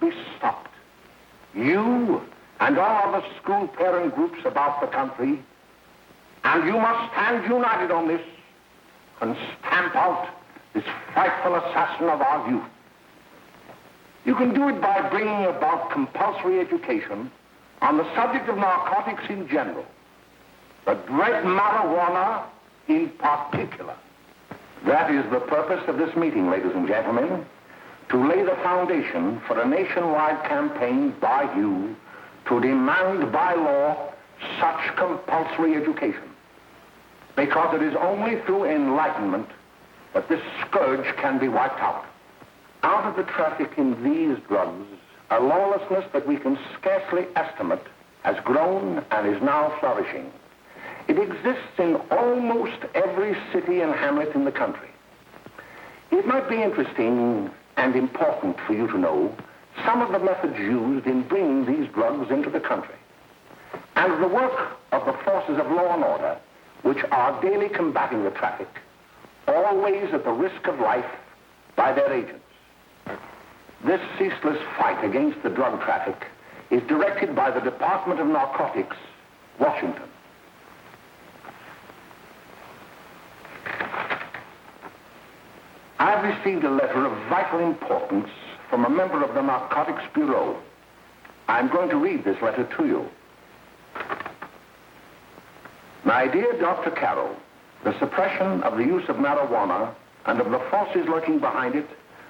be stopped. You and all other school parent groups about the country, and you must stand united on this and stamp out this frightful assassin of our youth. You can do it by bringing about compulsory education on the subject of narcotics in general, the dread marijuana in particular. That is the purpose of this meeting, ladies and gentlemen, to lay the foundation for a nationwide campaign by you to demand by law such compulsory education. Because it is only through enlightenment that this scourge can be wiped out. Out of the traffic in these drugs, a lawlessness that we can scarcely estimate has grown and is now flourishing. It exists in almost every city and hamlet in the country. It might be interesting and important for you to know some of the methods used in bringing these drugs into the country, and the work of the forces of law and order, which are daily combating the traffic, always at the risk of life by their agents. This ceaseless fight against the drug traffic is directed by the Department of Narcotics, Washington. I've received a letter of vital importance from a member of the Narcotics Bureau. I'm going to read this letter to you. My dear Dr. Carroll, the suppression of the use of marijuana and of the forces lurking behind it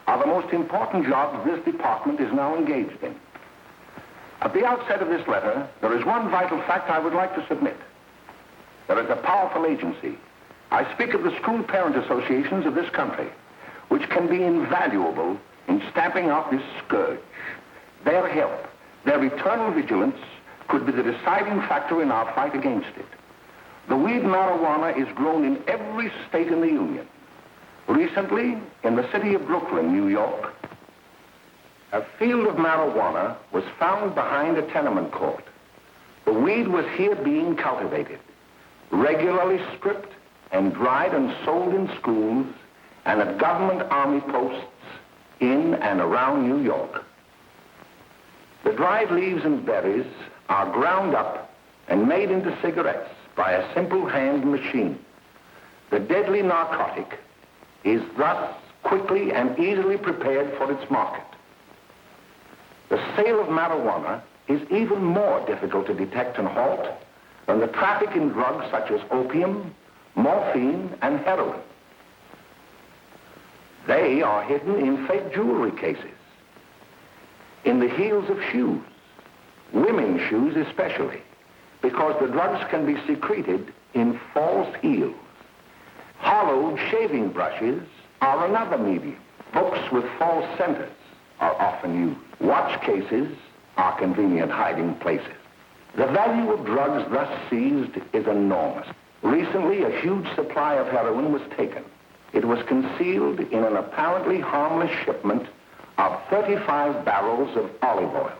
are the most important jobs this department is now engaged in. At the outset of this letter, there is one vital fact I would like to submit. There is a powerful agency. I speak of the school parent associations of this country, which can be invaluable in stamping out this scourge. Their help, their eternal vigilance, could be the deciding factor in our fight against it. The weed marijuana is grown in every state in the Union. Recently, in the city of Brooklyn, New York, a field of marijuana was found behind a tenement court. The weed was here being cultivated, regularly stripped and dried and sold in schools and at government army posts in and around New York. The dried leaves and berries are ground up and made into cigarettes by a simple hand machine. The deadly narcotic is thus quickly and easily prepared for its market. The sale of marijuana is even more difficult to detect and halt than the traffic in drugs such as opium, morphine, and heroin. They are hidden in fake jewelry cases, in the heels of shoes, women's shoes especially, because the drugs can be secreted in false heels. Hollowed shaving brushes are another medium. Books with false centers are often used. Watch cases are convenient hiding places. The value of drugs thus seized is enormous. Recently, a huge supply of heroin was taken. It was concealed in an apparently harmless shipment of 35 barrels of olive oil.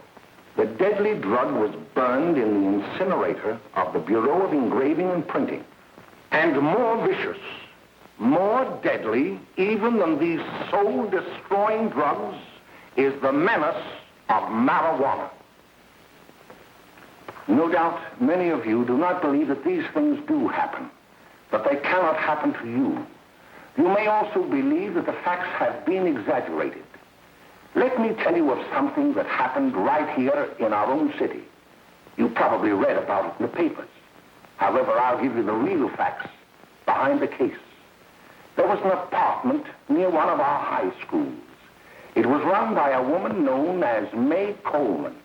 The deadly drug was burned in the incinerator of the Bureau of Engraving and Printing. And more vicious, more deadly, even than these soul-destroying drugs, is the menace of marijuana. No doubt many of you do not believe that these things do happen, but they cannot happen to you. You may also believe that the facts have been exaggerated. Let me tell you of something that happened right here in our own city. You probably read about it in the papers. However, I'll give you the real facts behind the case. There was an apartment near one of our high schools. It was run by a woman known as May Coleman.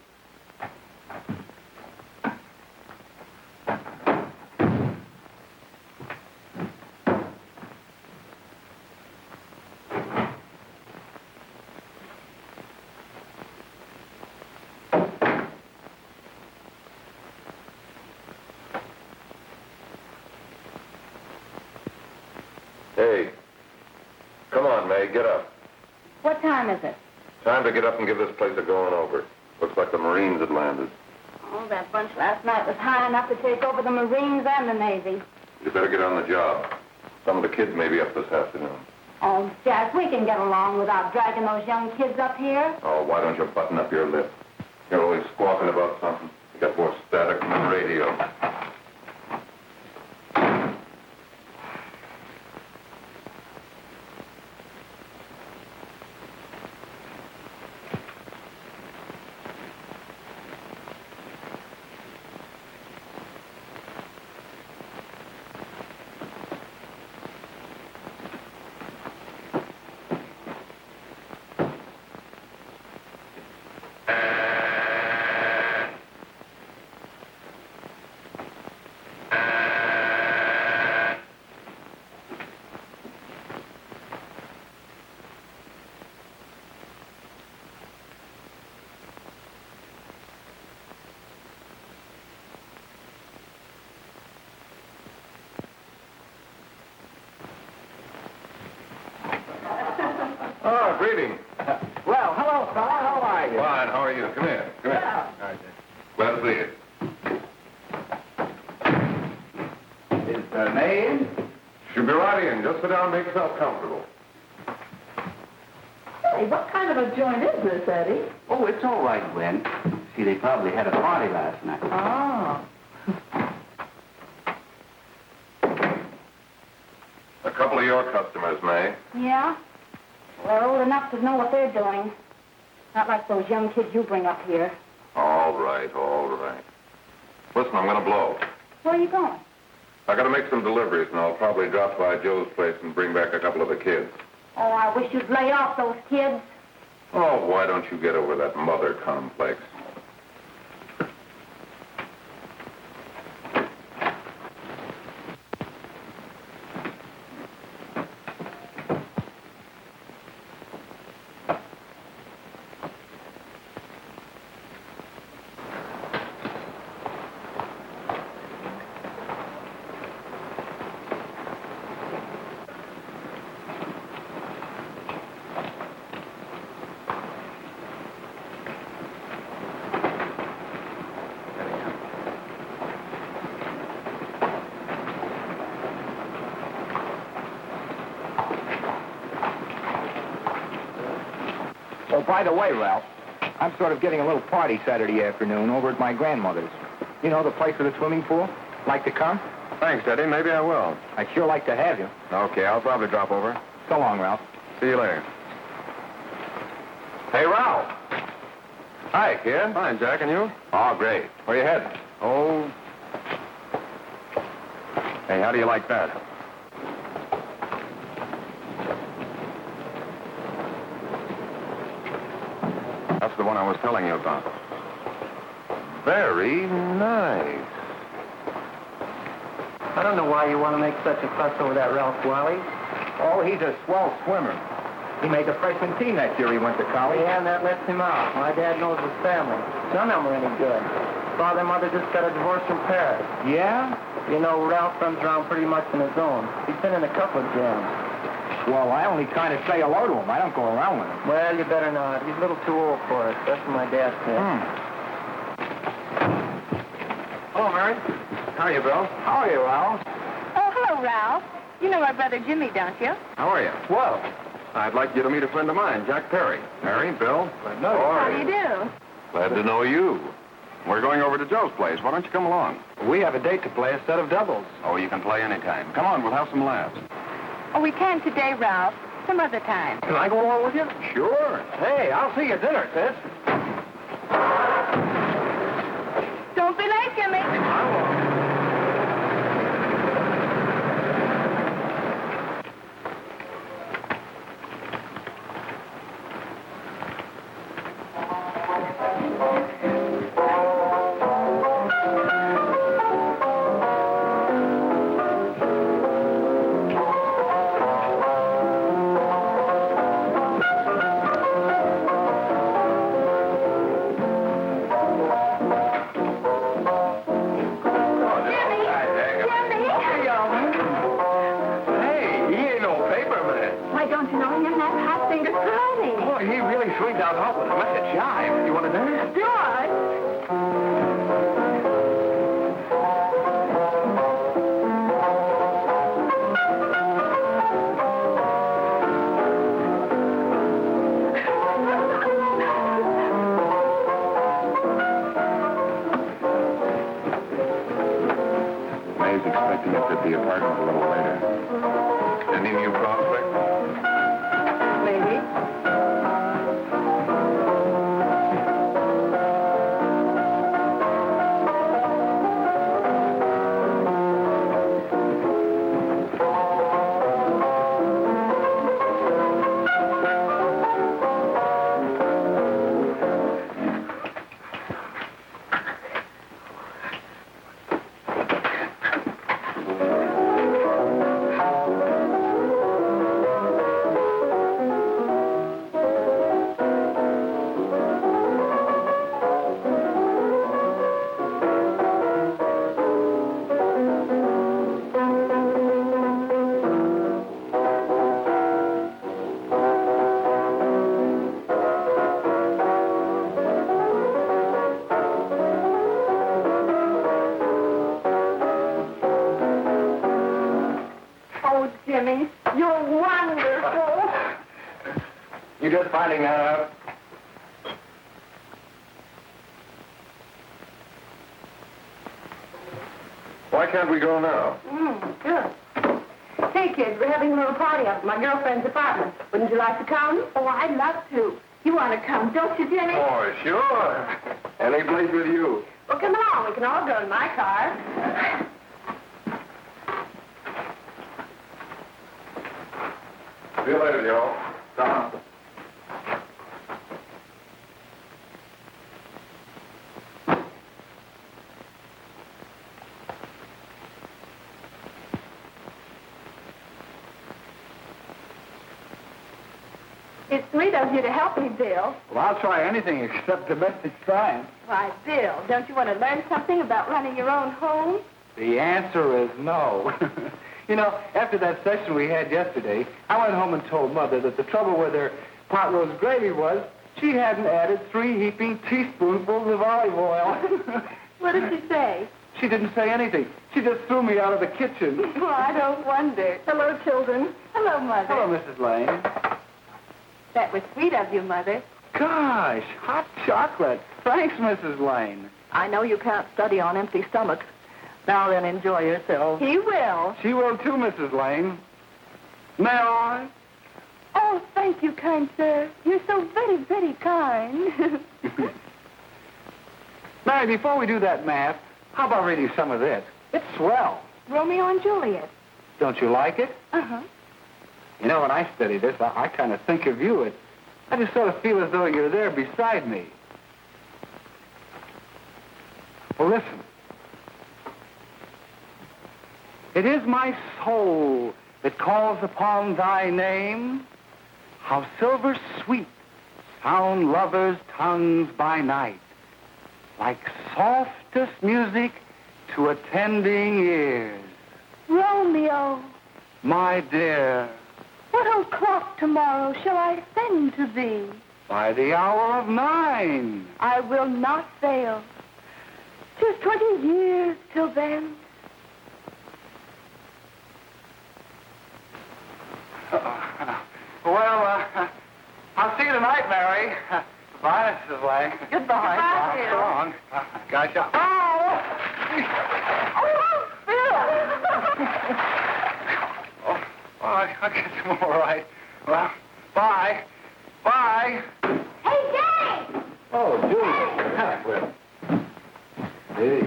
Hey, come on, May, get up. What time is it? Time to get up and give this place a going over. Looks like the Marines had landed. Oh, that bunch last night was high enough to take over the Marines and the Navy. You better get on the job. Some of the kids may be up this afternoon. Oh, Jack, we can get along without dragging those young kids up here. Oh, why don't you button up your lip? You're always squawking about something. You got more static than the radio. Oh, greetings. Well, hello, fella. How are you? Fine, how are you? Come here. Come here. Yeah. All right, glad to see you. Is the name? Should be right in. Just sit down and make yourself comfortable. Hey, what kind of a joint is this, Eddie? Oh, it's all right, Gwen. See, they probably had a party last night. Oh. A couple of your customers, May. Yeah? They're old enough to know what they're doing. Not like those young kids you bring up here. All right, all right. Listen, I'm going to blow. Where are you going? I got to make some deliveries, and I'll probably drop by Joe's place and bring back a couple of the kids. Oh, I wish you'd lay off those kids. Oh, why don't you get over that mother complex? Oh, by the way, Ralph, I'm sort of getting a little party Saturday afternoon over at my grandmother's. You know, the place with the swimming pool? Like to come? Thanks, Eddie. Maybe I will. I'd sure like to have you. Okay, I'll probably drop over. So long, Ralph. See you later. Hey, Ralph. Hi, kid. Fine, Jack, and you? Oh, great. Where you heading? Oh. Hey, how do you like that? That's the one I was telling you about. Very nice. I don't know why you want to make such a fuss over that Ralph Wally. Oh, he's a swell swimmer. He made the freshman team that year he went to college. Yeah, and that lets him out. My dad knows his family. None of them are any good. Father and mother just got a divorce from Paris. Yeah? You know, Ralph runs around pretty much on his own. He's been in a couple of jams. Well, I only kind of say hello to him. I don't go around with him. Well, you better not. He's a little too old for it. That's what my dad said. Hello, Mary. How are you, Bill? How are you, Ralph? Oh, hello, Ralph. You know my brother Jimmy, don't you? How are you? Well, I'd like you to meet a friend of mine, Jack Perry. Mary, Bill. How do you do? Glad to know you. We're going over to Joe's place. Why don't you come along? we have a date to play, a set of doubles. Oh, you can play anytime. Come on, we'll have some laughs. Oh, we can today, Ralph. Some other time. Can I go along with you? Sure. Hey, I'll see you at dinner, sis. Don't be late, Jimmy. I won't. like to look at the apartment a little later. Any new prospects? Maybe. Oh, Jimmy, you're wonderful. You just finding that out? Why can't we go now? Good. Hey, kids, we're having a little party up at my girlfriend's apartment. Wouldn't you like to come? Oh, I'd love to. You want to come, don't you, Jimmy? Oh, sure. Any place with you. Well, come along. We can all go in my car. See you later, Joe. Tom. It's sweet of you to help me, Bill. Well, I'll try anything except domestic science. Why, Bill, don't you want to learn something about running your own home? The answer is no. You know, after that session we had yesterday, I went home and told Mother that the trouble with her pot roast gravy was she hadn't added 3 heaping teaspoonfuls of olive oil. What did she say? She didn't say anything. She just threw me out of the kitchen. Well, I don't wonder. Hello, children. Hello, Mother. Hello, Mrs. Lane. That was sweet of you, Mother. Gosh, hot chocolate. Thanks, Mrs. Lane. I know you can't study on empty stomachs. Now then, enjoy yourself. He will. She will too, Mrs. Lane. May I? Oh, thank you, kind sir. You're so very, very kind. Mary, before we do that math, how about reading some of this? It's swell. Romeo and Juliet. Don't you like it? Uh-huh. You know, when I study this, I kind of think of you. I just sort of feel as though you're there beside me. Well, listen. It is my soul that calls upon thy name. How silver sweet sound lovers' tongues by night, like softest music to attending ears. Romeo, My dear, what o'clock tomorrow shall I send to thee? by the hour of 9. I will not fail. 'Tis 20 years till then. Well, I'll see you tonight, Mary. Goodbye, Mrs. Lang. Goodbye. So Bill. long. Gosh, oh! Oh, I'll get some more, all right. Well, bye. Bye. Hey, Daddy! Oh, Julie. Hey.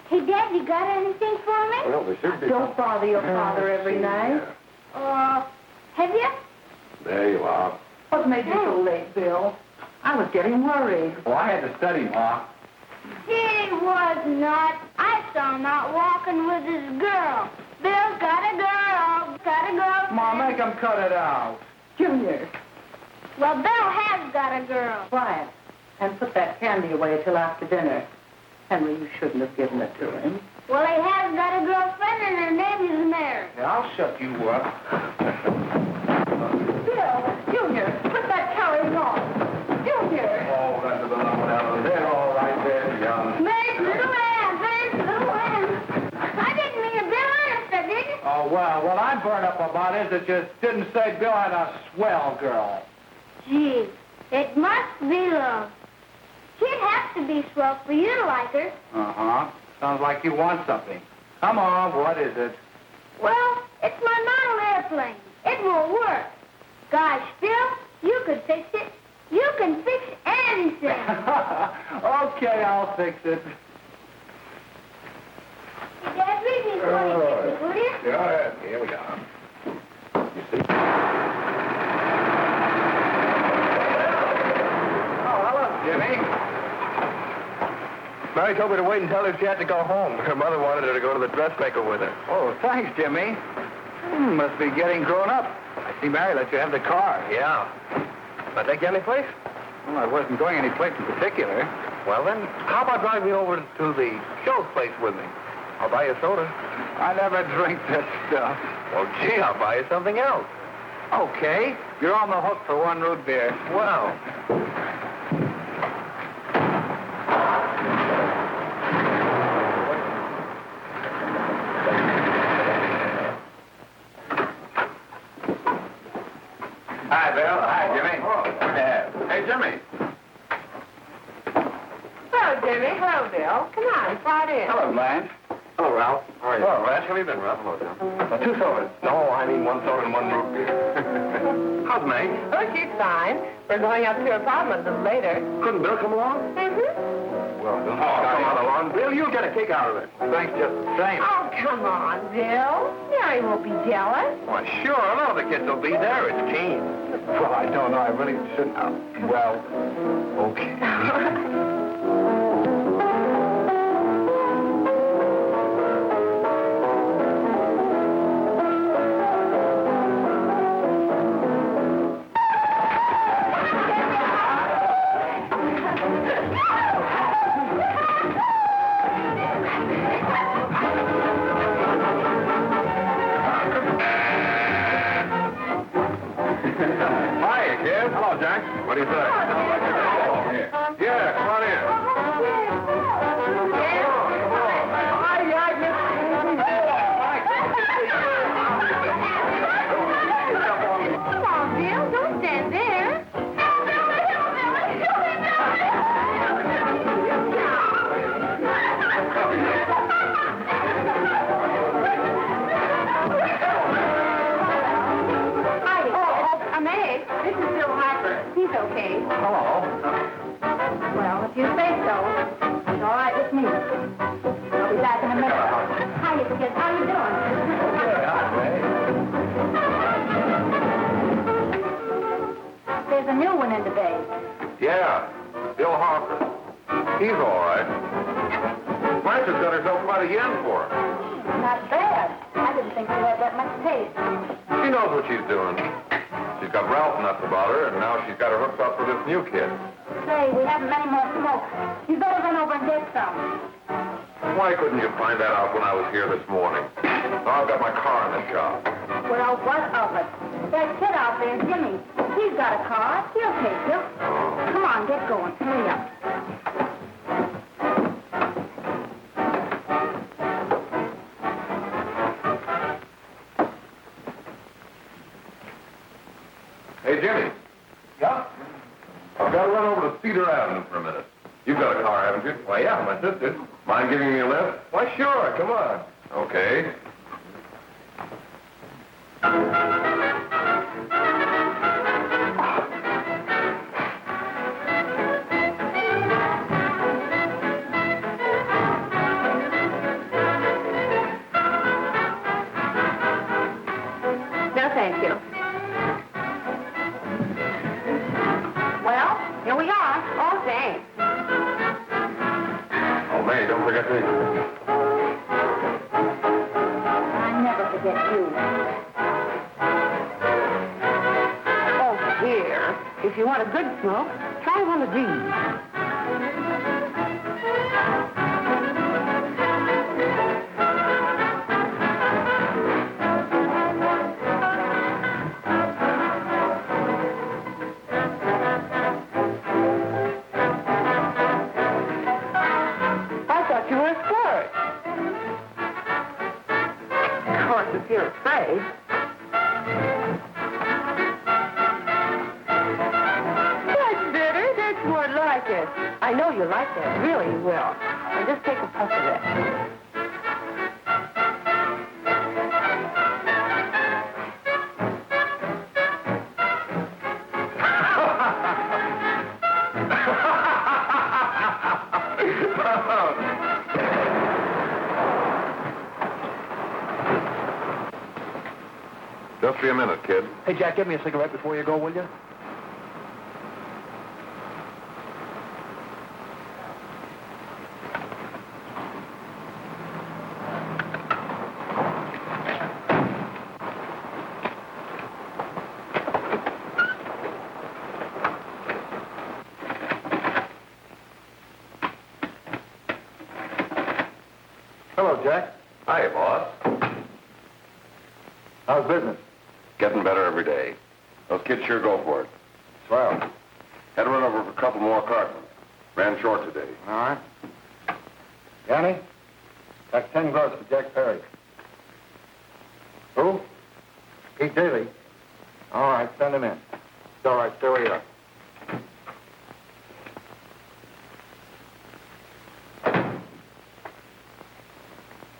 Hey, Dad, you got anything for me? Well, there should be. Don't bother your father every night. Have you? There you are. What made you so late, Bill? I was getting worried. Well, I had to study, Ma. He was not. I saw him out walking with his girl. Bill's got a girl. Got a girl. Ma, make him cut it out. Junior, Well, Bill has got a girl. quiet. And put that candy away till after dinner. Henry, you shouldn't have given it to him. Well, he has got a girlfriend, and her name is Mary. Yeah, I'll shut you up. Bill, Junior, put that carrying on. Junior. Oh, that's about out there. All right there, young. Mary's little Ann. Mary's little Ann. I didn't mean to Bill honest, I didn't. Oh, well, what I'm burned up about is it just didn't say Bill had a swell girl. Gee, it must be love. She'd have to be swell for you to like her. Uh-huh. Sounds like you want something. Come on, what is it? Well, it's my model airplane. It won't work. Gosh, Bill, you could fix it. You can fix anything. Okay, I'll fix it. Dad, read me 26, will you? Go ahead. Here we are. You see? Oh, hello, Jimmy. Mary told me to wait and tell her she had to go home. Her mother wanted her to go to the dressmaker with her. Oh, thanks, Jimmy. Must be getting grown up. I see Mary let you have the car. Yeah. Can I take you any place? Well, I wasn't going any place in particular. Well, then, how about driving me over to the show place with me? I'll buy you a soda. I never drink that stuff. Well, gee, I'll buy you something else. Okay. You're on the hook for one root beer. Well. Hi, Bill. Hi, Jimmy. Oh, good to have. Hey, Jimmy. Hello, Jimmy. Hello, Bill. Come on, slide in. Hello, Blanche. Hello, Ralph. How are you? Hello, Ralph. How have you been, Ralph? Hello, Jim. Two sodas. No, I mean one soda and one root beer. How's May? Oh, she's fine. We're going up to her apartment a little later. Couldn't Bill come along? Mm-hmm. Well, don't Come on along. Bill, you'll get a kick out of it. Thanks just the same. Oh, come on, Bill. Mary won't be jealous. Why, sure. All the kids will be there. It's keen. Well, I don't know. I really shouldn't. Well, okay. Hiya, kid. Hello, Jack. What do you say? Yeah, come on in. Come on, Bill. Don't stand there. Hi. Oh, Meg. This is Bill Harper. He's okay. Hello. Well, if you say so, it's all right with me. I'll be back in a minute. Hi, kids. How you doing? There's a new one in the bay. Yeah, Bill Harper. He's all right. Blanche has got herself quite a yen for her. Not bad. I didn't think you had that much taste. She knows what she's doing. She's got Ralph nuts about her, and now she's got her hooks up for this new kid. Say, we haven't many more smoke. You better run over and get some. Why couldn't you find that out when I was here this morning? Now I've got my car in the shop. Well, what of it? That kid out there, Jimmy, he's got a car. He'll take you. Come on, get going. Hurry up. Hey, Jimmy. Yeah? I've got to run over to Cedar Avenue for a minute. You've got a car, haven't you? Why, yeah, my sister. Mind giving me a lift? Why, sure. Come on. Okay. No, thank you. Well, here we are. Oh, thanks. Oh, May, don't forget me. I never forget you. Oh, dear. If you want a good smoke, try one of these. I thought you were a flirt. Of course, if you're afraid. That's better. That's more like like this. I know you like that. Really, you will. And just take a puff of that. Just be a minute, kid. Hey, Jack, give me a cigarette before you go, will you? Hello, Jack. Hi, boss. How's business? Getting better every day. Those kids sure go for it. Swell. Had to run over for a couple more cartons. Ran short today. All right. Johnny, that's 10 gross for Jack Perry. Who? Pete Daly. All right, send him in. It's all right, stay where you are.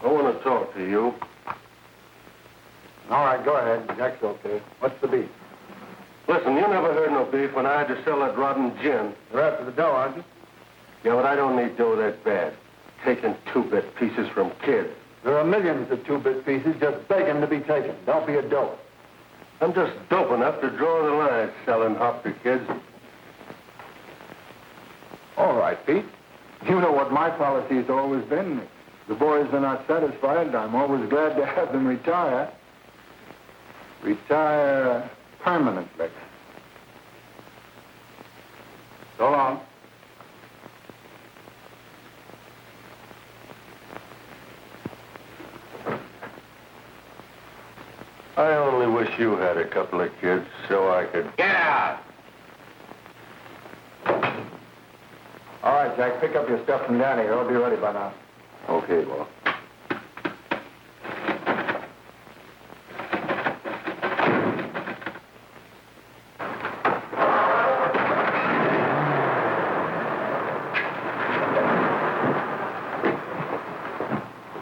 I want to talk to you. All right, go ahead. Jack's okay. What's the beef? Listen, you never heard no beef when I had to sell that rotten gin. You're after the dough, aren't you? Yeah, but I don't need dough that bad. Taking two-bit pieces from kids. There are millions of two-bit pieces just begging to be taken. Don't be a dope. I'm just dope enough to draw the line selling hop to kids. All right, Pete. You know what my policy has always been. If the boys are not satisfied, I'm always glad to have them retire. Retire permanently. So long. I only wish you had a couple of kids so I could... Get out! All right, Jack, pick up your stuff from Danny. It'll be ready by now. Okay, boss.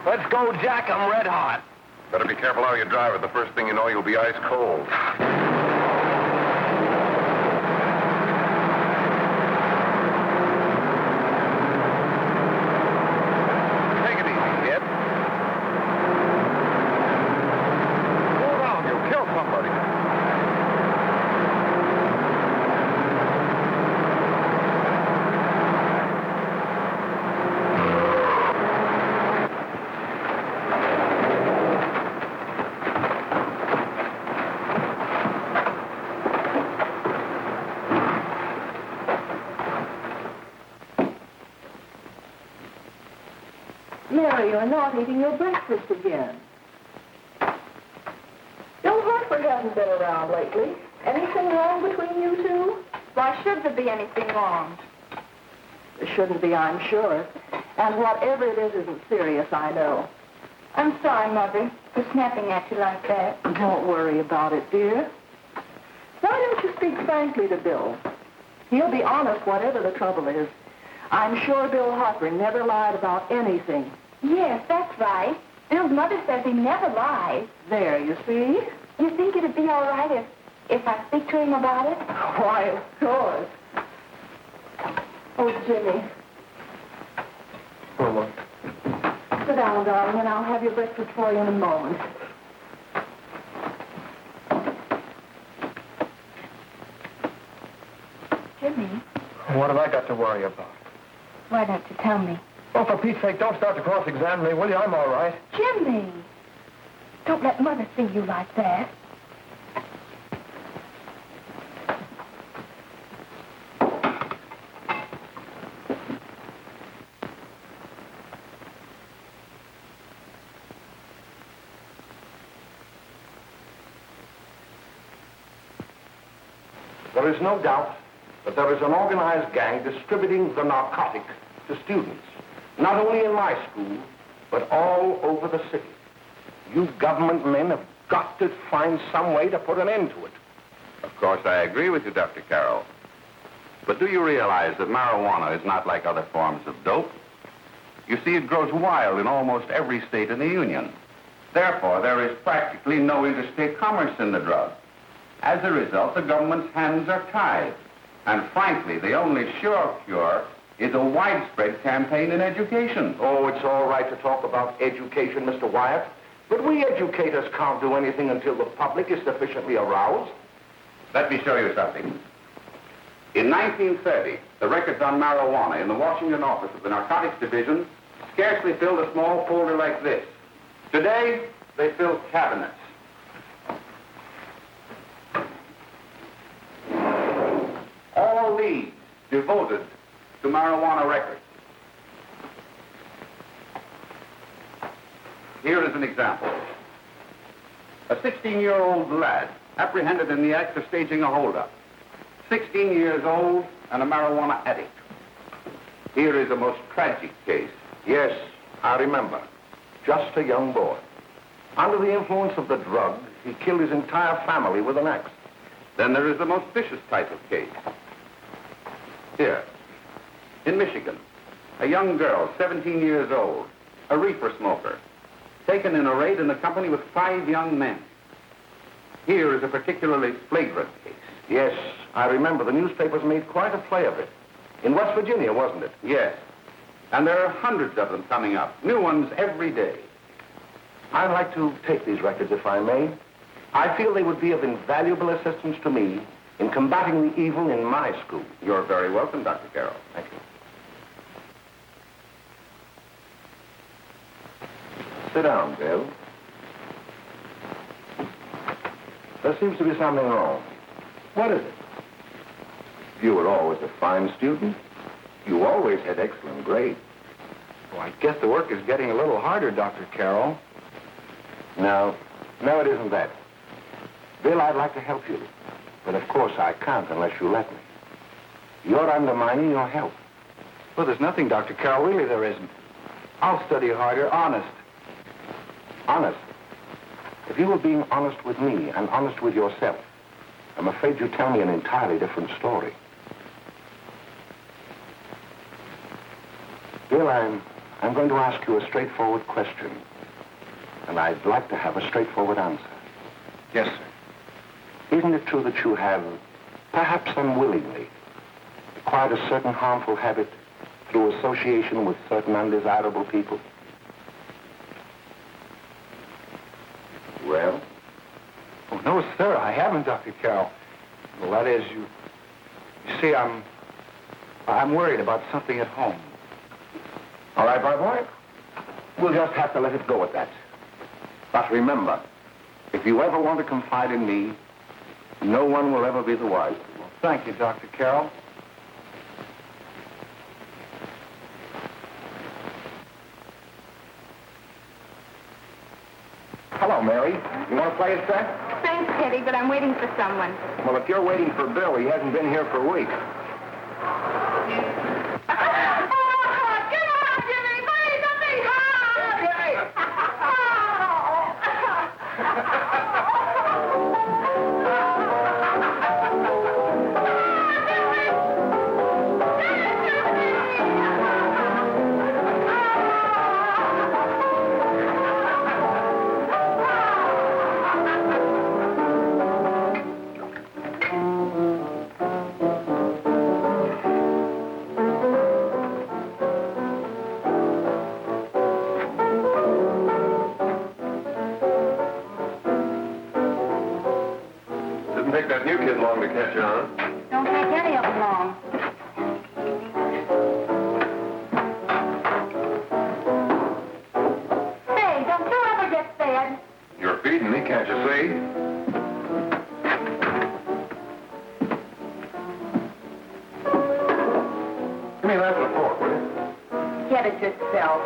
Let's go, Jack. I'm red hot. Better be careful how you drive it. The first thing you know, you'll be ice cold. Take it easy, kid. Slow down, you'll kill somebody. Mary, you're not eating your breakfast again. Bill Hartford hasn't been around lately. Anything wrong between you two? Why should there be anything wrong? There shouldn't be, I'm sure. And whatever it is isn't serious, I know. I'm sorry, Mother, for snapping at you like that. Don't worry about it, dear. Why don't you speak frankly to Bill? He'll be honest whatever the trouble is. I'm sure Bill Hartford never lied about anything. Yes, that's right. Bill's mother says he never lies. There, you see? You think it'd be all right if I speak to him about it? Why, of course. Oh, Jimmy. Oh, what? Sit down, darling, and I'll have your breakfast for you in a moment. Jimmy, What have I got to worry about? why don't you tell me? Oh, for Pete's sake, don't start to cross-examine me, will you? I'm all right. Jimmy! Don't let Mother see you like that. There is no doubt that there is an organized gang distributing the narcotic to students, not only in my school, but all over the city. You government men have got to find some way to put an end to it. Of course, I agree with you, Dr. Carroll. But But do you realize that marijuana is not like other forms of dope? You see, it grows wild in almost every state in the Union. Therefore, there is practically no interstate commerce in the drug. As a result, the government's hands are tied. And frankly, the only sure cure is a widespread campaign in education. Oh, it's all right to talk about education, Mr. Wyatt. But we educators can't do anything until the public is sufficiently aroused. Let me show you something. In 1930, the records on marijuana in the Washington office of the Narcotics Division scarcely filled a small folder like this. Today, they fill cabinets. All these devoted to marijuana records. Here is an example. A 16-year-old lad apprehended in the act of staging a holdup. 16 years old and a marijuana addict. Here is a most tragic case. Yes, I remember. Just a young boy. Under the influence of the drug, he killed his entire family with an axe. Then there is the most vicious type of case. Here, in Michigan, a young girl, 17 years old, a reefer smoker, taken in a raid in the company with 5 young men. Here is a particularly flagrant case. Yes, I remember. The newspapers made quite a play of it. In West Virginia, wasn't it? Yes. And there are hundreds of them coming up, new ones every day. I'd like to take these records, if I may. I feel they would be of invaluable assistance to me in combating the evil in my school. You're very welcome, Dr. Carroll. Thank you. Sit down, Bill. There seems to be something wrong. What is it? You were always a fine student. You always had excellent grades. Well, I guess the work is getting a little harder, Dr. Carroll. No, it isn't that. Bill, I'd like to help you. But of course I can't unless you let me. You're undermining your health. Well, there's nothing, Dr. Carroll. Really, there isn't. I'll study harder, honest. Honest? If you were being honest with me and honest with yourself, I'm afraid you'd tell me an entirely different story. Bill, I'm going to ask you a straightforward question. And I'd like to have a straightforward answer. Yes, sir. Isn't it true that you have, perhaps unwillingly, acquired a certain harmful habit through association with certain undesirable people? Well? Oh, no, sir, I haven't, Dr. Carroll. Well, that is, you see, I'm worried about something at home. All right, my boy. We'll just have to let it go at that. But remember, if you ever want to confide in me, no one will ever be the wiser. Well, thank you, Dr. Carroll. Hello, Mary. You want to play a set? Thanks, Teddy, but I'm waiting for someone. Well, if you're waiting for Bill, he hasn't been here for weeks. Didn't take that new kid long to catch on. Don't take any of them long. Hey, don't you ever get fed? You're feeding me, can't you see? Give me that and a fork, will you? Get it yourself.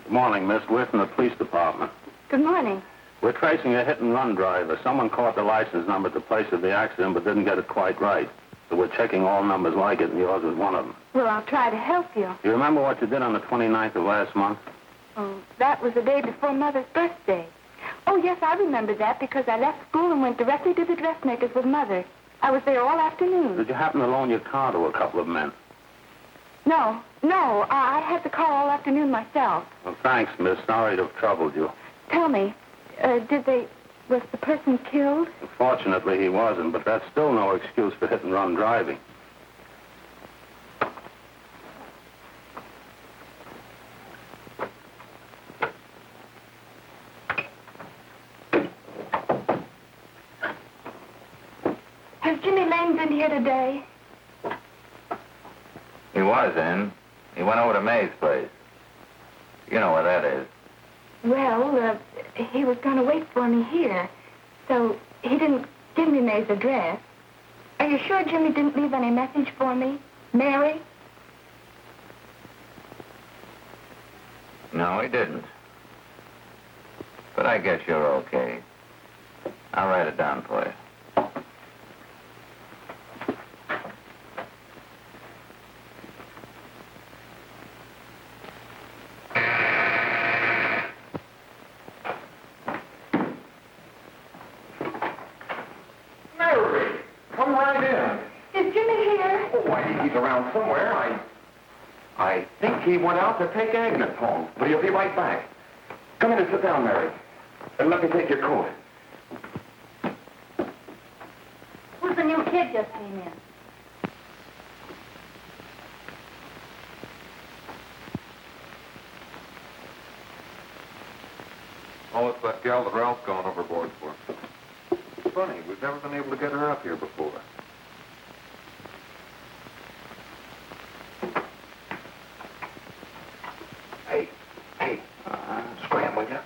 Good morning, Miss. We're from the police department. Good morning. We're tracing a hit-and-run driver. Someone caught the license number at the place of the accident but didn't get it quite right. So we're checking all numbers like it, and yours is one of them. Well, I'll try to help you. You remember what you did on the 29th of last month? Oh, that was the day before Mother's birthday. Oh, yes, I remember that because I left school and went directly to the dressmaker's with Mother. I was there all afternoon. Did you happen to loan your car to a couple of men? No, I had the car all afternoon myself. Well, thanks, miss. Sorry to have troubled you. Tell me, was the person killed? Fortunately, he wasn't, but that's still no excuse for hit-and-run driving. Has Jimmy Lane been here today? He was in. He went over to May's place. You know where that is. Well, he was going to wait for me here, so he didn't give me May's address. Are you sure Jimmy didn't leave any message for me? Mary? No, he didn't. But I guess you're okay. I'll write it down for you. Mary, come right in. Is Jimmy here? Oh, I think he's around somewhere. I think he went out to take Agnes home, but he'll be right back. Come in and sit down, Mary. And let me take your coat. Who's the new kid just came in? Oh, it's that gal that Ralph's gone overboard for. Funny, we've never been able to get her up here before. Hey, scram, will ya?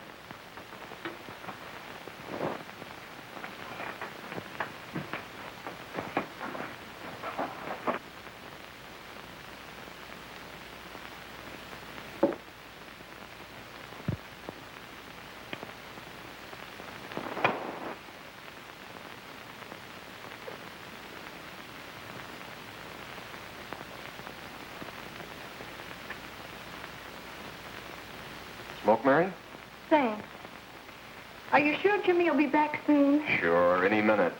Smoke, Mary? Thanks. Are you sure Jimmy will be back soon? Sure, any minute.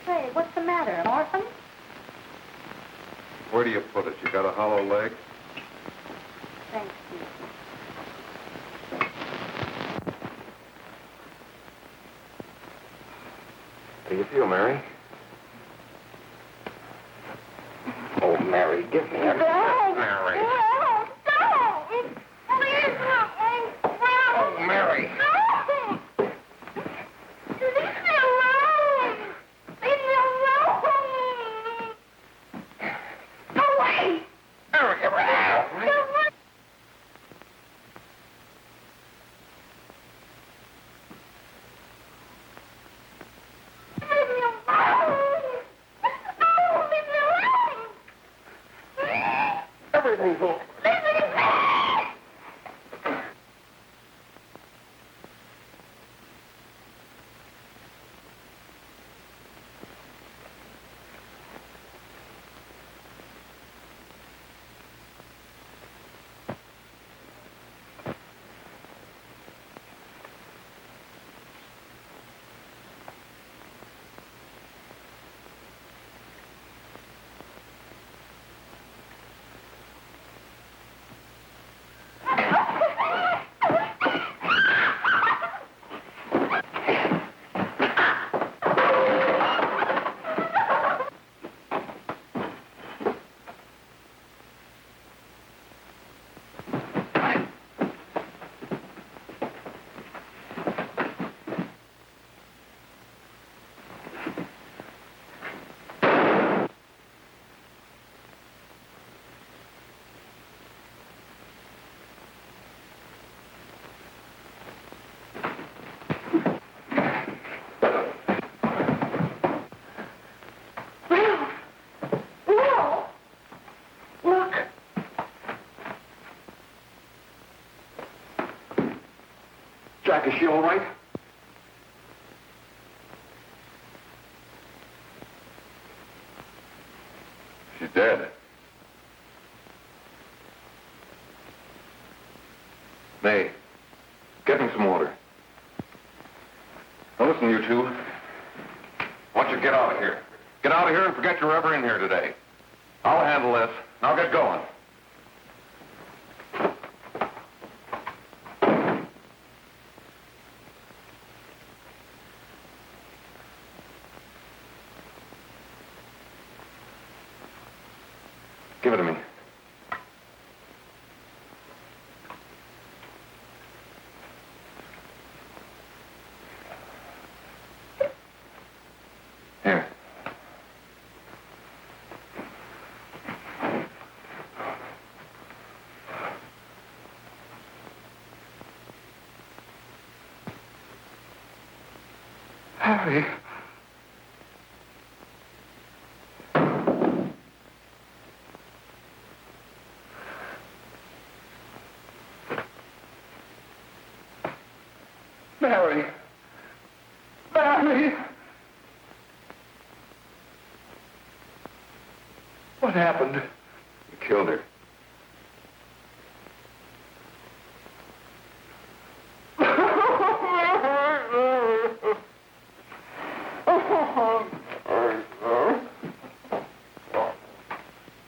Say, what's the matter, an orphan? Where do you put it? You got a hollow leg? Thanks, Steve. do you feel, Mary? Oh, Mary, give me a... Mary. Oh, Mary. Everything's all... Jack, is she all right? She's dead. May, get me some water. Now listen, you two. I want you to get out of here. Get out of here and forget you're ever in here today. I'll handle this. Now get going. Give it to me. Here. Harry. Mary. Mary. What happened? You killed her.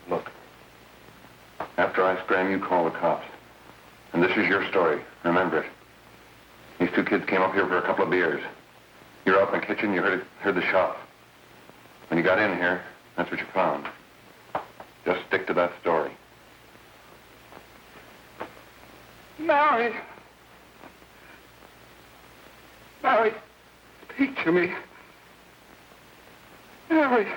Look, after I scram, you call the cops. And this is your story. Remember it. These two kids came up here for a couple of beers. You were out in the kitchen, you heard the shot. When you got in here, that's what you found. Just stick to that story. Mary! Mary, speak to me. Mary!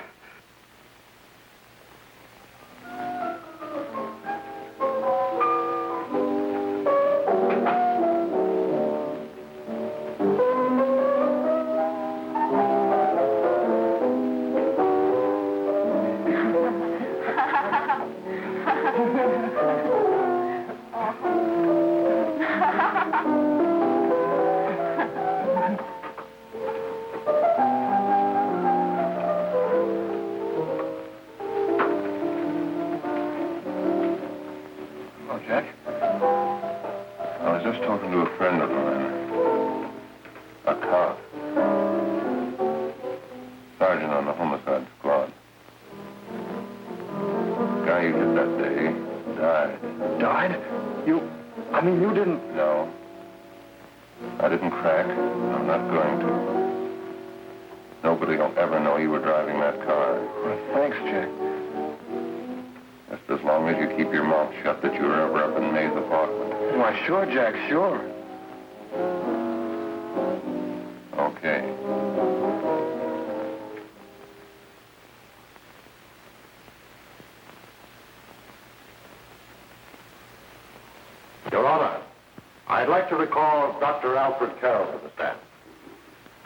Jack. I was just talking to a friend of mine. A cop. Sergeant on the homicide squad. The guy you hit that day died. Died? You didn't... No. I didn't crack. I'm not going to. Nobody will ever know you were driving that car. Well, thanks, Jack. Just as long as you keep your mouth shut that you were ever up in May's apartment. Why, sure, Jack, sure. Okay. Your Honor, I'd like to recall Dr. Alfred Carroll to the stand.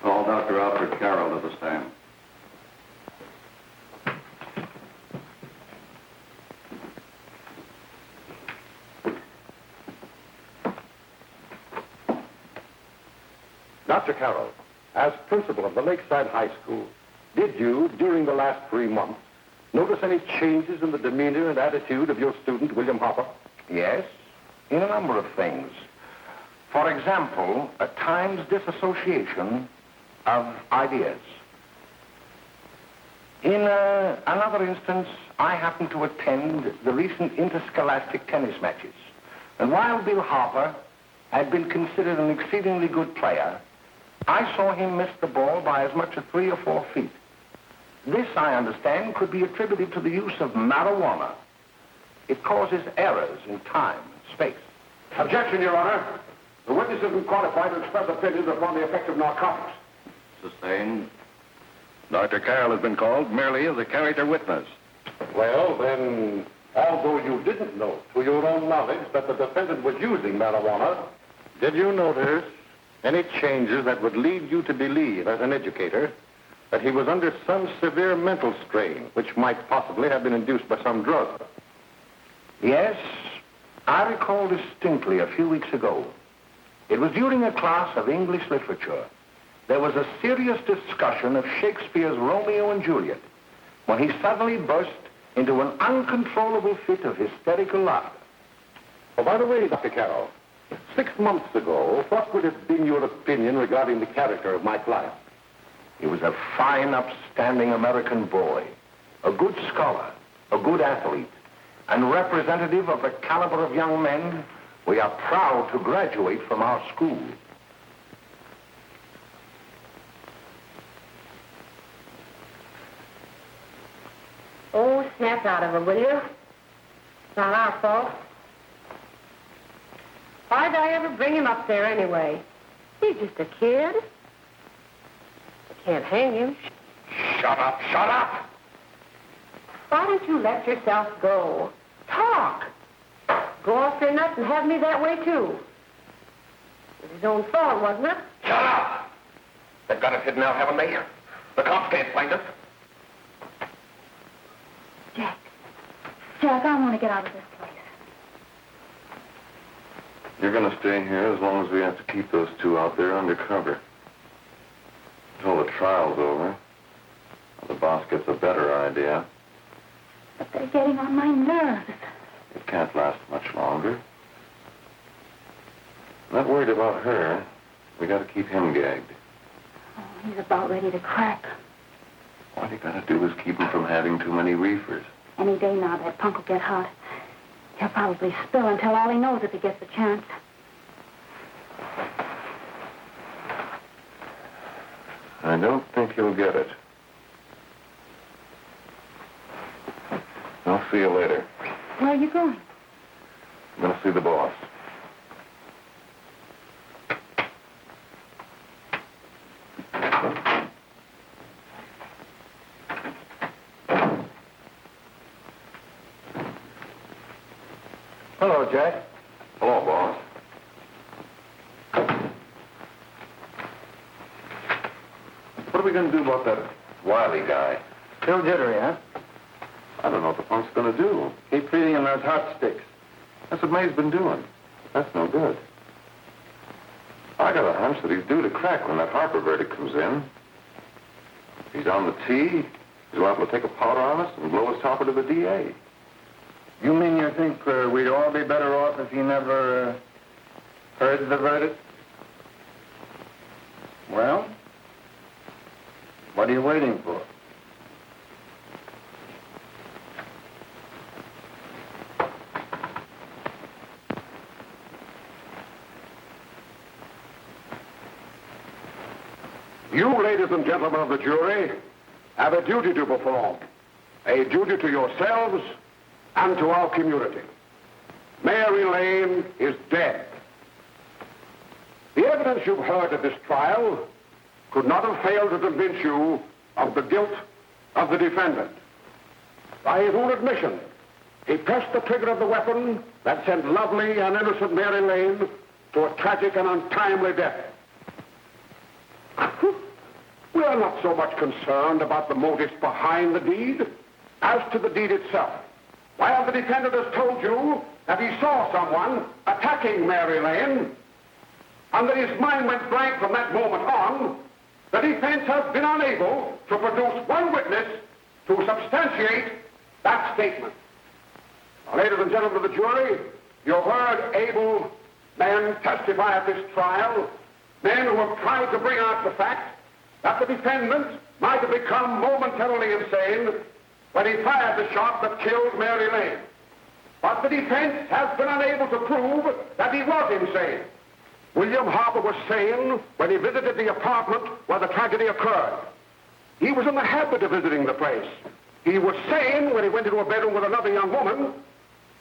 Call Dr. Alfred Carroll to the stand. Dr. Carroll, as principal of the Lakeside High School, did you, during the last 3 months, notice any changes in the demeanor and attitude of your student, William Hopper? Yes, in a number of things. For example, at times disassociation of ideas. In another instance, I happened to attend the recent interscholastic tennis matches. And while Bill Harper had been considered an exceedingly good player, I saw him miss the ball by as much as 3 or 4 feet. This, I understand, could be attributed to the use of marijuana. It causes errors in time and space. Objection, Your Honor. The witness isn't qualified to express opinions upon the effect of narcotics. Sustained. Dr. Carroll has been called merely as a character witness. Well, then, although you didn't know to your own knowledge that the defendant was using marijuana, did you notice any changes that would lead you to believe, as an educator, that he was under some severe mental strain, which might possibly have been induced by some drug? Yes, I recall distinctly a few weeks ago. It was during a class of English literature. There was a serious discussion of Shakespeare's Romeo and Juliet when he suddenly burst into an uncontrollable fit of hysterical laughter. Oh, by the way, Dr. Carroll, 6 months ago, what would have been your opinion regarding the character of my client? He was a fine, upstanding American boy, a good scholar, a good athlete, and representative of the caliber of young men we are proud to graduate from our school. Oh, snap out of it, will you? It's not our fault. Why'd I ever bring him up there anyway? He's just a kid. I can't hang him. Shut up, shut up! Why don't you let yourself go? Talk. Go off your nuts and have me that way, too. It was his own fault, wasn't it? Shut up! They've got it hidden now, haven't they? The cops can't find us. Jack. Jack, I want to get out of this place. You're going to stay here as long as we have to keep those two out there undercover. Until the trial's over. The boss gets a better idea. But they're getting on my nerves. It can't last much longer. Not worried about her. We got to keep him gagged. Oh, he's about ready to crack. All you got to do is keep him from having too many reefers. Any day now, that punk will get hot. He'll probably spill and tell all he knows if he gets the chance. I don't think he'll get it. I'll see you later. Where are you going? I'm going to see the boss. Hello, Jack. Hello, boss. What are we going to do about that Wiley guy? Still jittery, huh? I don't know what the punk's going to do. Keep feeding him those hot sticks. That's what May's been doing. That's no good. I got a hunch that he's due to crack when that Harper verdict comes in. If he's on the tee, he's liable to take a powder on us and blow his topper to the DA. You mean you think we'd all be better off if he never heard the verdict? Well, what are you waiting for? You, ladies ladies and gentlemen of the jury, have a duty to perform. A duty to yourselves and to our community. Mary Lane is dead. The evidence you've heard at this trial could not have failed to convince you of the guilt of the defendant. By his own admission, he pressed the trigger of the weapon that sent lovely and innocent Mary Lane to a tragic and untimely death. We are not so much concerned about the motives behind the deed as to the deed itself. While the defendant has told you that he saw someone attacking Mary Lane, and that his mind went blank from that moment on, the defense has been unable to produce one witness to substantiate that statement. Now, ladies and gentlemen of the jury, you've heard able men testify at this trial, men who have tried to bring out the fact that the defendant might have become momentarily insane when he fired the shot that killed Mary Lane. But the defense has been unable to prove that he was insane. William Harper was sane when he visited the apartment where the tragedy occurred. He was in the habit of visiting the place. He was sane when he went into a bedroom with another young woman.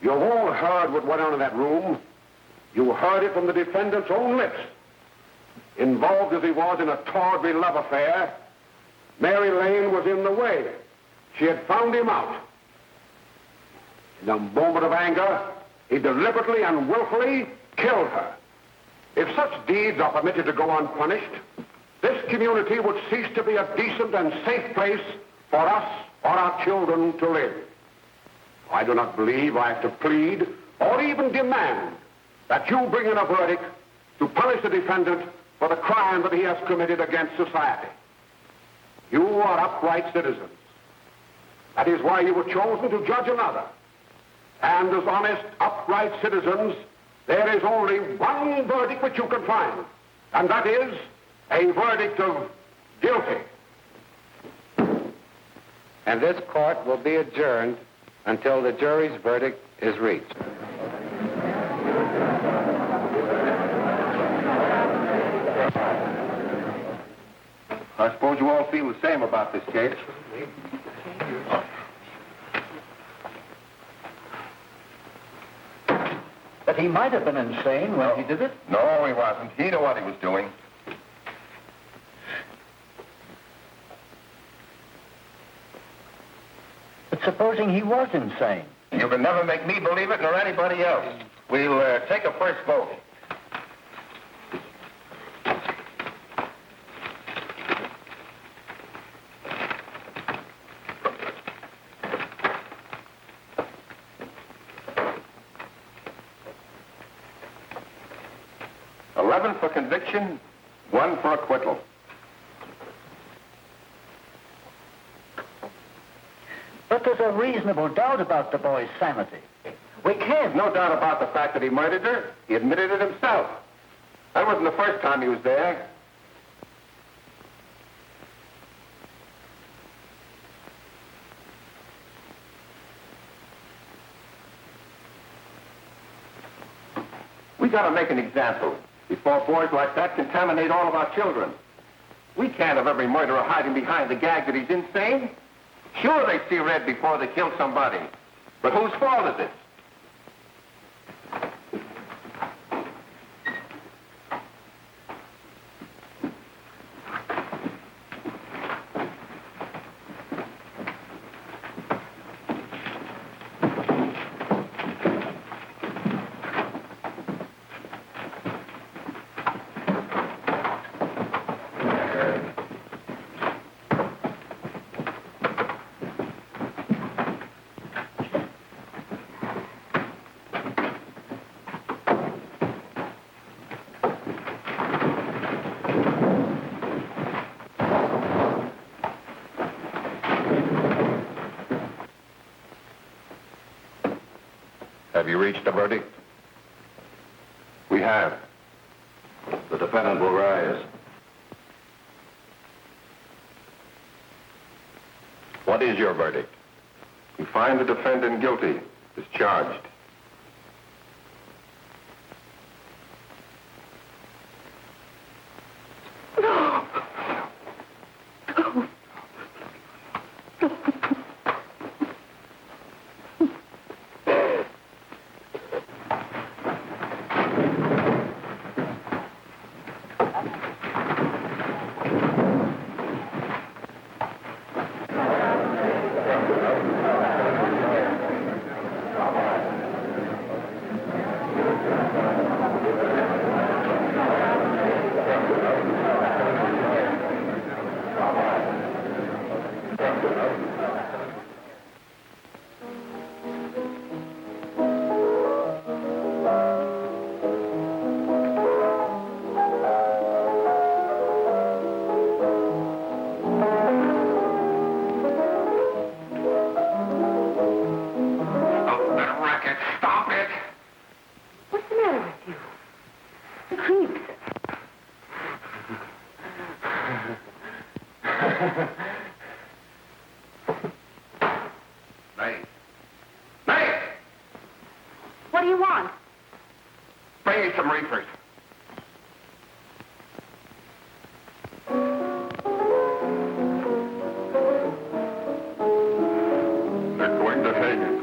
You've all heard what went on in that room. You heard it from the defendant's own lips. Involved as he was in a tawdry love affair, Mary Lane was in the way. She had found him out. In a moment of anger, he deliberately and willfully killed her. If such deeds are permitted to go unpunished, this community would cease to be a decent and safe place for us or our children to live. I do not believe I have to plead or even demand that you bring in a verdict to punish the defendant for the crime that he has committed against society. You are upright citizens. That is why you were chosen to judge another. And as honest, upright citizens, there is only one verdict which you can find, and that is a verdict of guilty. And this court will be adjourned until the jury's verdict is reached. I suppose you all feel the same about this case. But he might have been insane when he did it. No, he wasn't. He knew what he was doing. But supposing he was insane? You can never make me believe it nor anybody else. We'll take a first vote. For conviction, 1 for acquittal. But there's a reasonable doubt about the boy's sanity. We can't. No doubt about the fact that he murdered her. He admitted it himself. That wasn't the first time he was there. We gotta make an example before boys like that contaminate all of our children. We can't have every murderer hiding behind the gag that he's insane. Sure, they see red before they kill somebody. But whose fault is it? Have you reached a verdict? We have. The defendant will rise. What is your verdict? We find the defendant guilty, discharged. reefers. They're going to hang him.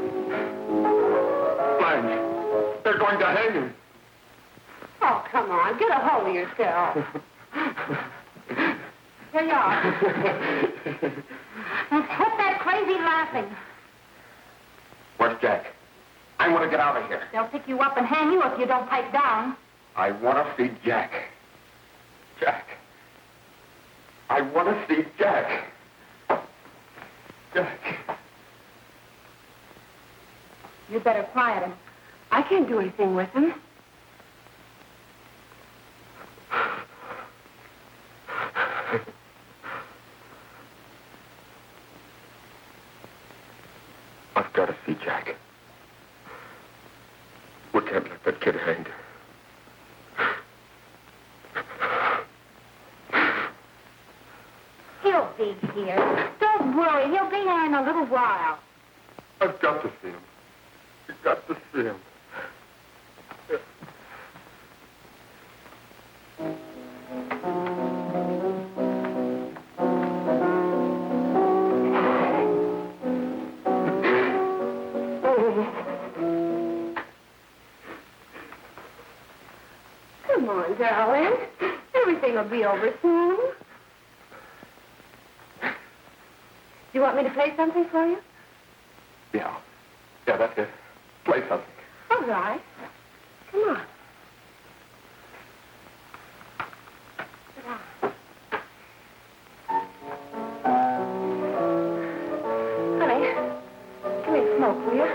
Blanche, they're going to hang him. Oh, come on. Get a hold of yourself. Here you are. And quit that crazy laughing. Where's Jack? I want to get out of here. They'll pick you up and hang you if you don't pipe down. I want to see Jack. Jack. I want to see Jack. Jack. You better quiet him. I can't do anything with him. I've got to see Jack. We can't let that kid hang. He'll be here. Don't worry. He'll be here in a little while. I've got to see him. You've got to see him. Come on, darling. Everything will be over soon. Do you want me to play something for you? Yeah, that's it. Play something. All right. Come on. Sit down. Honey, give me a smoke, will you?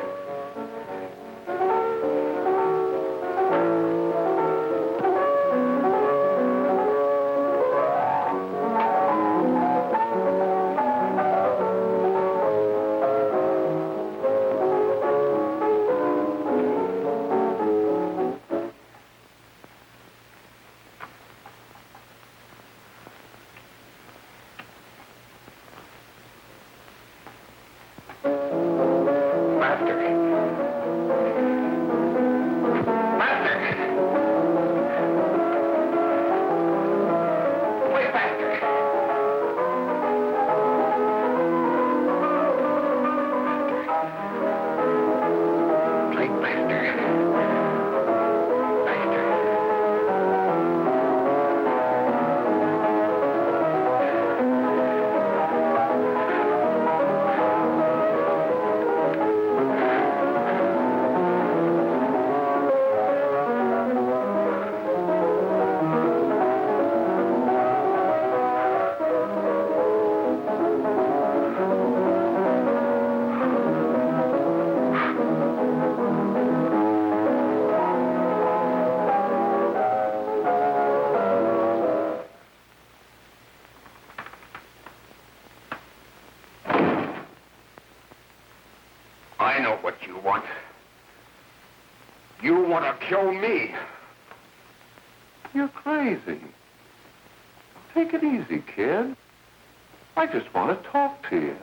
I know what you want. You want to kill me. You're crazy. Take it easy, kid. I just want to talk to you.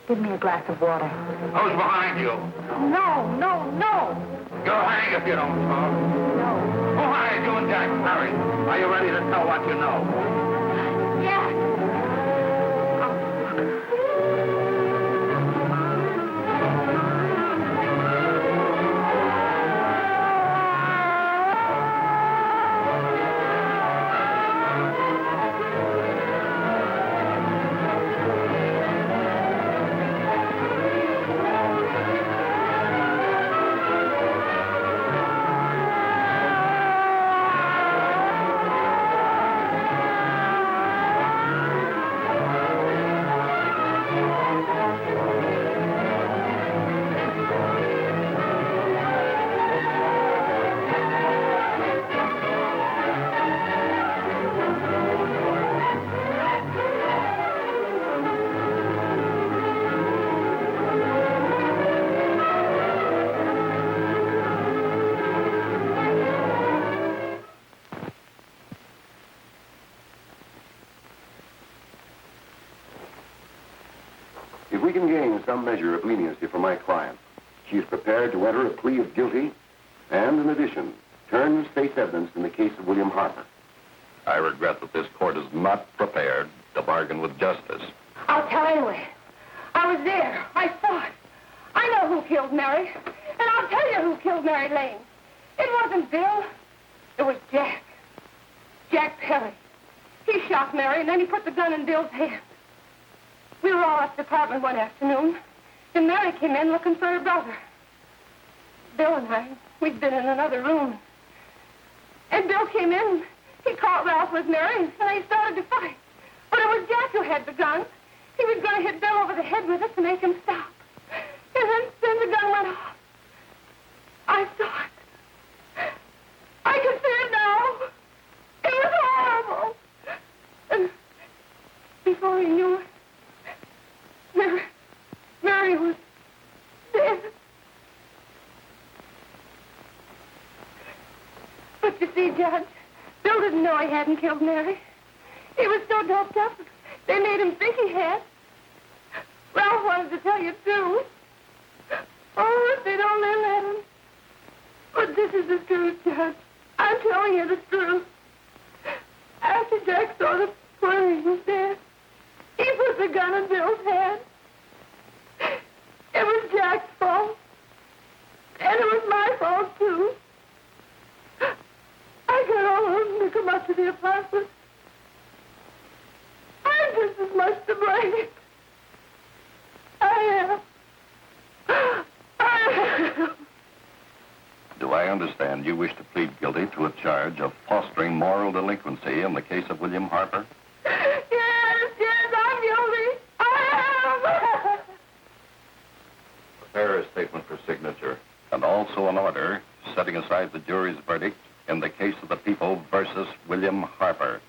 Give me a glass of water. Who's behind you? No, no, no. You'll hang if you don't talk. No. Who hired you and Jack Perry? Are you ready to tell what you know? Yes. we can gain some measure of leniency for my client, she is prepared to enter a plea of guilty and, in addition, turn the state's evidence in the case of William Harper. I regret that this court is not prepared to bargain with justice. I'll tell anyway. I was there. I saw it. I know who killed Mary. And I'll tell you who killed Mary Lane. It wasn't Bill. It was Jack. Jack Perry. He shot Mary, and then he put the gun in Bill's hand. We were all at the apartment one afternoon, and Mary came in looking for her brother. Bill and I, we'd been in another room. And Bill came in, he caught Ralph with Mary, and they started to fight. But it was Jack who had the gun. He was going to hit Bill over the head with it to make him stop. And then the gun went off. I saw it. I can see it now. It was horrible. And before he knew it, Mary was dead. But you see, Judge, Bill didn't know he hadn't killed Mary. He was so doped up, they made him think he had. Ralph wanted to tell you, too. Oh, if they'd only let him. But this is the truth, Judge. I'm telling you the truth. After Jack saw the poor he was dead, he put the gun in Bill's hand. It was Jack's fault. And it was my fault, too. I got all of them to come up to the apartment. I'm just as much to blame. I am. Do I understand you wish to plead guilty to a charge of fostering moral delinquency in the case of William Harper? Yes, I'm guilty. I am. Prepare a statement for signature, and also an order setting aside the jury's verdict in the case of the people versus William Harper.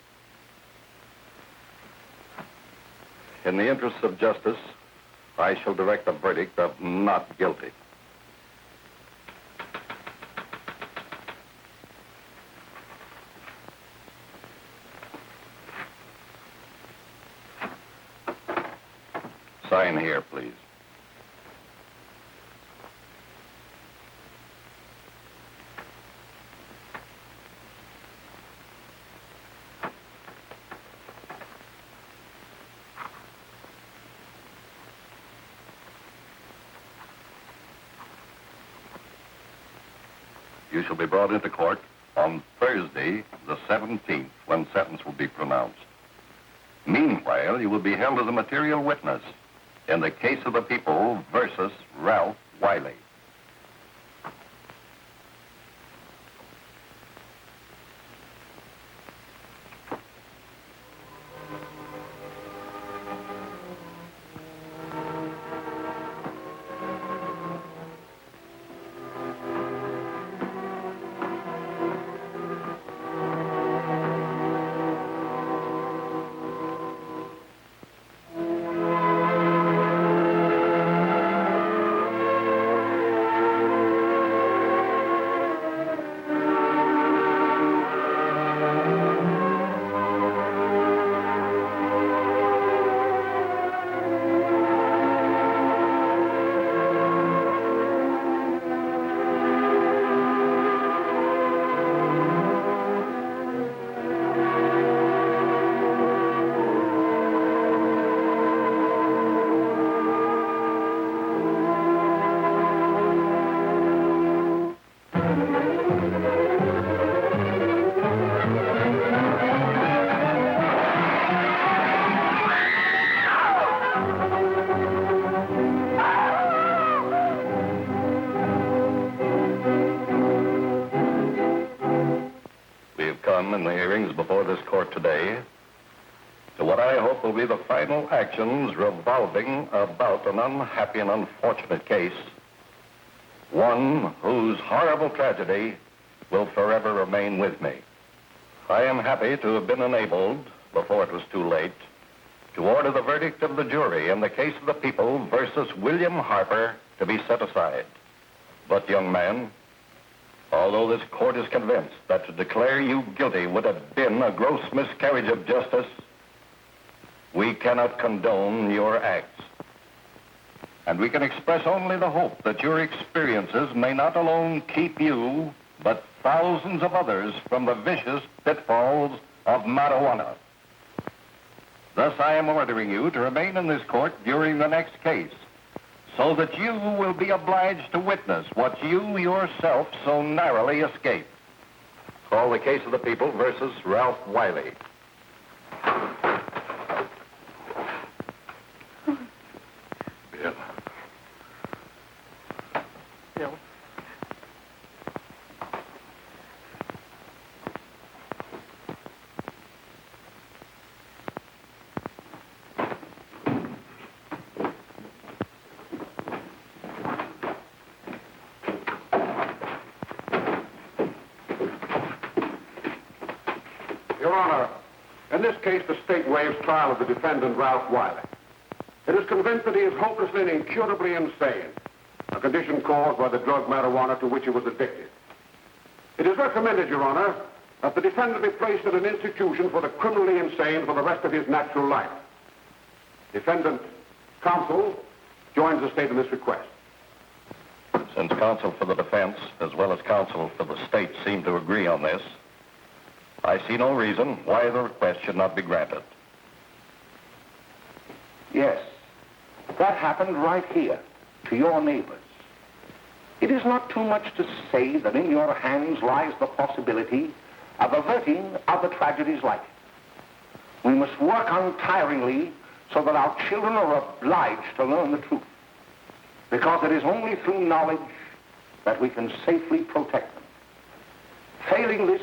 In the interests of justice, I shall direct a verdict of not guilty. Sign here, please. You shall be brought into court on Thursday, the 17th, when sentence will be pronounced. Meanwhile, you will be held as a material witness in the case of the people versus Ralph Wiley. In the hearings before this court today to what I hope will be the final actions revolving about an unhappy and unfortunate case, one whose horrible tragedy will forever remain with me. I am happy to have been enabled, before it was too late, to order the verdict of the jury in the case of the people versus William Harper to be set aside. But, young man, although this court is convinced that to declare you guilty would have been a gross miscarriage of justice, we cannot condone your acts. And we can express only the hope that your experiences may not alone keep you, but thousands of others from the vicious pitfalls of marijuana. Thus, I am ordering you to remain in this court during the next case, so that you will be obliged to witness what you yourself so narrowly escaped. Call the case of the people versus Ralph Wiley. Bill. Bill. Your Honor, in this case, the state waives trial of the defendant, Ralph Wiley. It is convinced that he is hopelessly and incurably insane, a condition caused by the drug marijuana to which he was addicted. It is recommended, Your Honor, that the defendant be placed in an institution for the criminally insane for the rest of his natural life. Defendant, counsel, joins the state in this request. Since counsel for the defense, as well as counsel for the state, seem to agree on this, I see no reason why the request should not be granted. Yes, that happened right here, to your neighbors. It is not too much to say that in your hands lies the possibility of averting other tragedies like it. We must work untiringly so that our children are obliged to learn the truth, because it is only through knowledge that we can safely protect them. Failing this,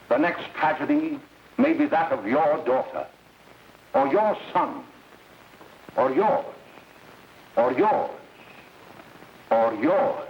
the next tragedy may be that of your daughter, or your son, or yours, or yours, or yours.